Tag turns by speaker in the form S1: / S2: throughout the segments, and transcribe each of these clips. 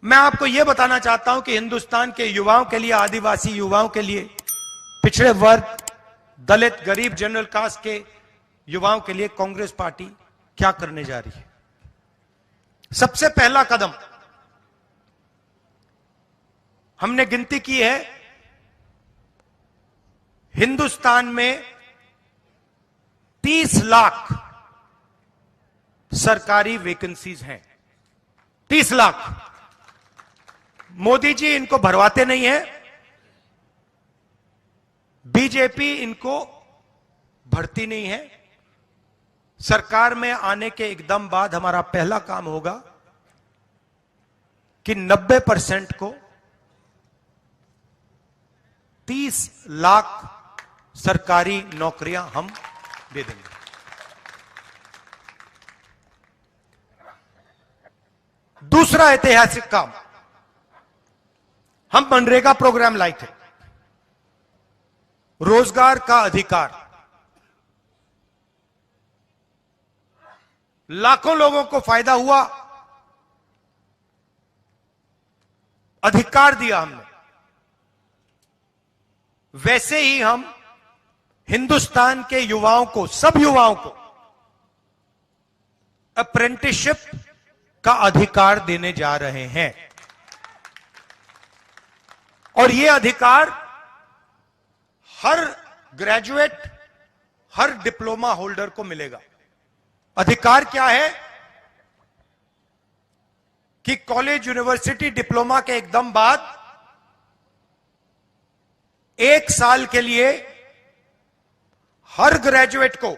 S1: मैं आपको यह बताना चाहता हूं कि हिंदुस्तान के युवाओं के लिए, आदिवासी युवाओं के लिए, पिछड़े वर्ग, दलित, गरीब, जनरल कास्ट के युवाओं के लिए कांग्रेस पार्टी क्या करने जा रही है। सबसे पहला कदम हमने गिनती की है, हिंदुस्तान में 30 लाख सरकारी वैकेंसीज हैं। 30 लाख। मोदी जी इनको भरवाते नहीं है, बीजेपी इनको भरती नहीं है। सरकार में आने के एकदम बाद हमारा पहला काम होगा कि 90% को 30 लाख सरकारी नौकरियां हम दे देंगे। दूसरा ऐतिहासिक काम, हम मनरेगा प्रोग्राम लाए थे, रोजगार का अधिकार। लाखों लोगों को फायदा हुआ, अधिकार दिया हमने। वैसे ही हम हिंदुस्तान के युवाओं को, सब युवाओं को अप्रेंटिसशिप का अधिकार देने जा रहे हैं। और यह अधिकार हर ग्रेजुएट, हर डिप्लोमा होल्डर को मिलेगा। अधिकार क्या है कि कॉलेज, यूनिवर्सिटी, डिप्लोमा के एकदम बाद 1 साल के लिए हर ग्रेजुएट को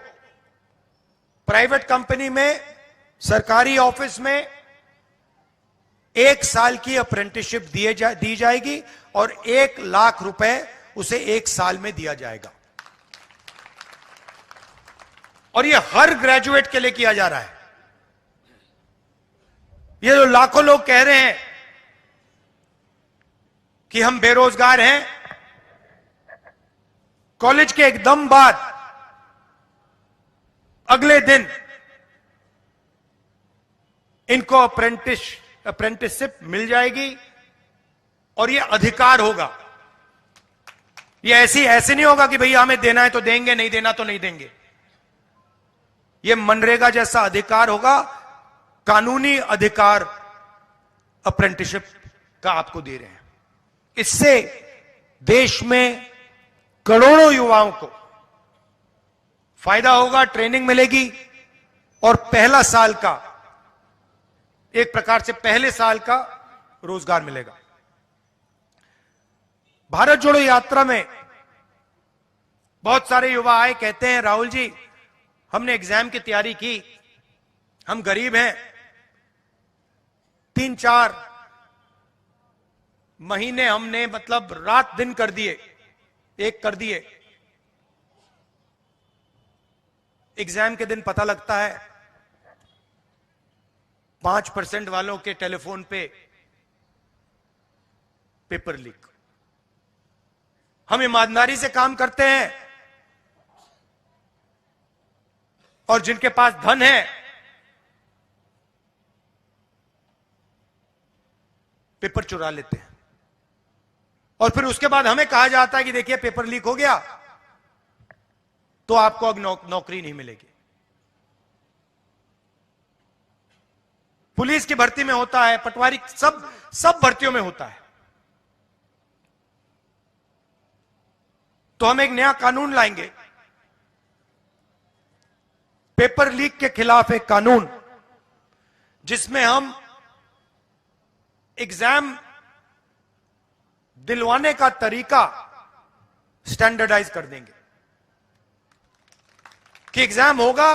S1: प्राइवेट कंपनी में, सरकारी ऑफिस में 1 साल की अप्रेंटिसशिप दी जाएगी और 1 लाख रुपए उसे 1 साल में दिया जाएगा। और ये हर ग्रेजुएट के लिए किया जा रहा है। ये जो लाखों लोग कह रहे हैं कि हम बेरोजगार हैं, कॉलेज के एकदम बाद अगले दिन इनको अप्रेंटिसशिप मिल जाएगी और यह अधिकार होगा। यह ऐसे नहीं होगा कि भैया हमें देना है तो देंगे, नहीं देना तो नहीं देंगे। यह मनरेगा जैसा अधिकार होगा, कानूनी अधिकार अप्रेंटिसशिप का आपको दे रहे हैं। इससे देश में करोड़ों युवाओं को फायदा होगा, ट्रेनिंग मिलेगी और पहला साल का, एक प्रकार से पहले साल का रोजगार मिलेगा। भारत जोड़ो यात्रा में बहुत सारे युवा आए, कहते हैं राहुल जी हमने एग्जाम की तैयारी की, हम गरीब हैं, 3-4 महीने हमने मतलब रात दिन कर दिए, एक कर दिए। एग्जाम के दिन पता लगता है 5% वालों के टेलीफोन पे पेपर लीक। हम ईमानदारी से काम करते हैं और जिनके पास धन है पेपर चुरा लेते हैं और फिर उसके बाद हमें कहा जाता है कि देखिए पेपर लीक हो गया तो आपको अब नौकरी नहीं मिलेगी। पुलिस की भर्ती में होता है, पटवारी, सब भर्तियों में होता है। तो हम एक नया कानून लाएंगे, पेपर लीक के खिलाफ एक कानून, जिसमें हम एग्जाम दिलवाने का तरीका स्टैंडर्डाइज कर देंगे कि एग्जाम होगा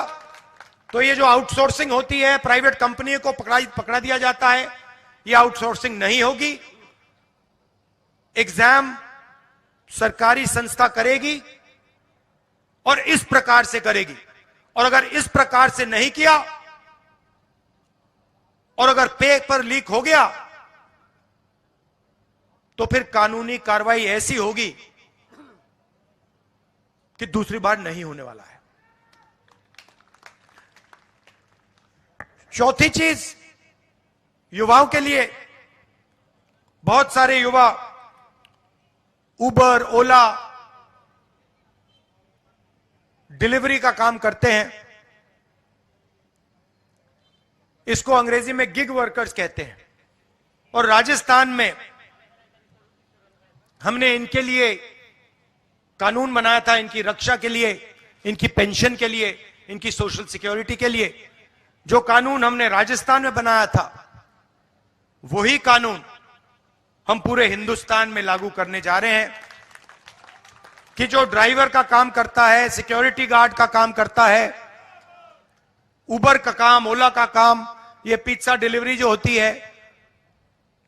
S1: तो ये जो आउटसोर्सिंग होती है, प्राइवेट कंपनी को पकड़ा दिया जाता है, ये आउटसोर्सिंग नहीं होगी। एग्जाम सरकारी संस्था करेगी और इस प्रकार से करेगी। और अगर इस प्रकार से नहीं किया और अगर पेपर लीक हो गया तो फिर कानूनी कार्रवाई ऐसी होगी कि दूसरी बार नहीं होने वाला है। चौथी चीज युवाओं के लिए बहुत सारे युवा उबर, ओला, डिलीवरी का काम करते हैं। इसको अंग्रेजी में गिग वर्कर्स कहते हैं। और राजस्थान में हमने इनके लिए कानून बनाया था, इनकी रक्षा के लिए, इनकी पेंशन के लिए, इनकी सोशल सिक्योरिटी के लिए। जो कानून हमने राजस्थान में बनाया था, वही कानून हम पूरे हिंदुस्तान में लागू करने जा रहे हैं कि जो ड्राइवर का काम करता है, सिक्योरिटी गार्ड का काम करता है, उबर का काम, ओला का काम, ये पिज्जा डिलीवरी जो होती है,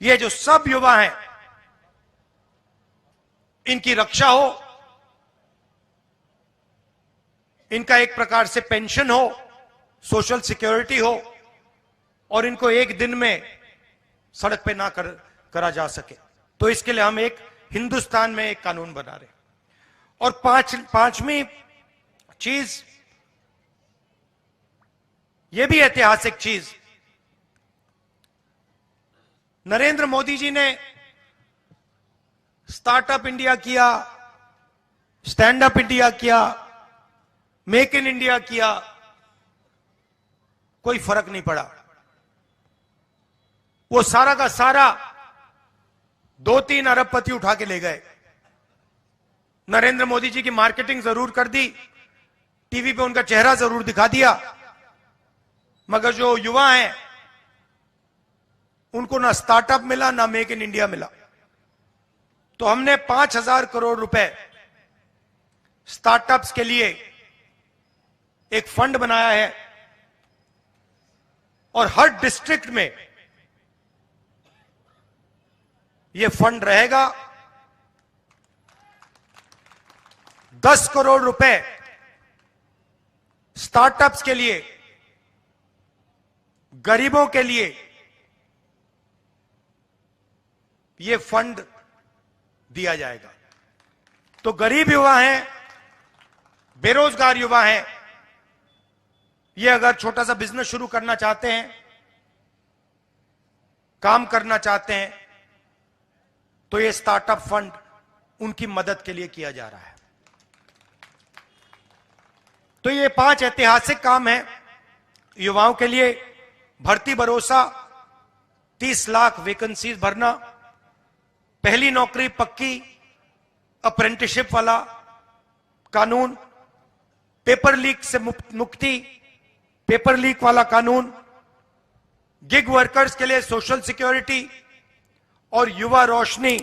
S1: ये जो सब युवा हैं, इनकी रक्षा हो, इनका एक प्रकार से पेंशन हो, सोशल सिक्योरिटी हो, और इनको एक दिन में सड़क पे ना करा जा सके। तो इसके लिए हम एक हिंदुस्तान में एक कानून बना रहे हैं। और पांचवी चीज, यह भी ऐतिहासिक चीज, नरेंद्र मोदी जी ने स्टार्टअप इंडिया किया, स्टैंड अप इंडिया किया, मेक इन इंडिया किया, कोई फर्क नहीं पड़ा। वो सारा का सारा 2-3 अरबपति उठा के ले गए। नरेंद्र मोदी जी की मार्केटिंग जरूर कर दी, टीवी पे उनका चेहरा जरूर दिखा दिया, मगर जो युवा हैं उनको ना स्टार्टअप मिला, ना मेक इन इंडिया मिला। तो हमने 5,000 करोड़ रुपए स्टार्टअप्स के लिए एक फंड बनाया है, और हर डिस्ट्रिक्ट में यह फंड रहेगा। 10 करोड़ रुपए स्टार्टअप्स के लिए, गरीबों के लिए यह फंड दिया जाएगा। तो गरीब युवा हैं, बेरोजगार युवा हैं, ये अगर छोटा सा बिजनेस शुरू करना चाहते हैं, काम करना चाहते हैं, तो ये स्टार्टअप फंड उनकी मदद के लिए किया जा रहा है। तो ये 5 ऐतिहासिक काम हैं युवाओं के लिए। भर्ती भरोसा, 30 लाख वैकेंसीज भरना, पहली नौकरी पक्की, अप्रेंटिसशिप वाला कानून, पेपर लीक से मुक्ति, पेपर लीक वाला कानून, गिग वर्कर्स के लिए सोशल सिक्योरिटी, और युवा रोशनी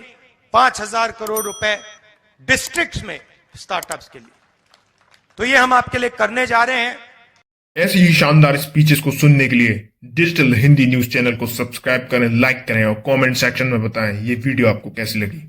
S1: 5,000 करोड़ रुपए डिस्ट्रिक्ट्स में स्टार्टअप्स के लिए। तो ये हम आपके लिए करने जा रहे हैं।
S2: ऐसी ही शानदार स्पीचेस को सुनने के लिए डिजिटल हिंदी न्यूज चैनल को सब्सक्राइब करें, लाइक करें और कमेंट सेक्शन में बताएं ये वीडियो आपको कैसी लगी।